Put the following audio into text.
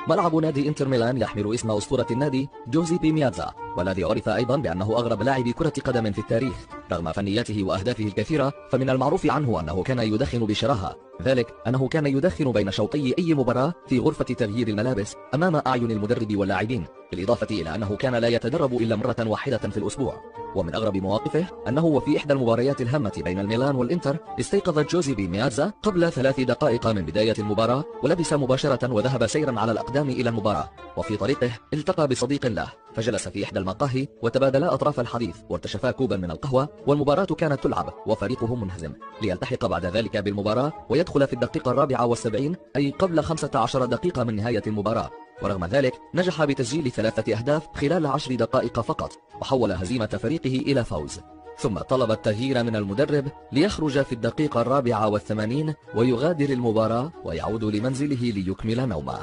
ملعب نادي انتر ميلان يحمل اسم أسطورة النادي جوزيبي مياتزا، والذي عرف أيضا بأنه أغرب لاعب كرة قدم في التاريخ. رغم فنياته وأهدافه الكثيرة، فمن المعروف عنه أنه كان يدخن بشراهة، ذلك أنه كان يدخن بين شوطي أي مباراة في غرفة تغيير الملابس أمام أعين المدرب واللاعبين، بالإضافة إلى أنه كان لا يتدرب إلا مرة واحدة في الأسبوع. ومن أغرب مواقفه أنه وفي إحدى المباريات الهامة بين الميلان والإنتر استيقظ جوزيبي مياتزا قبل 3 دقائق من بداية المباراة، ولبس مباشرة وذهب سيرا على الأقدام إلى المباراة. وفي طريقه التقى بصديق له، فجلس في إحدى المقاهي وتبادلا أطراف الحديث وارتشفا كوبا من القهوة، والمباراة كانت تلعب وفريقه منهزم، ليلتحق بعد ذلك بالمباراة ويدخل في الدقيقة 74 أي قبل 15 دقيقة من نهاية المباراة. ورغم ذلك نجح بتسجيل 3 أهداف خلال 10 دقائق فقط، وحول هزيمة فريقه إلى فوز. ثم طلب التغيير من المدرب ليخرج في الدقيقة 84 ويغادر المباراة ويعود لمنزله ليكمل نومه.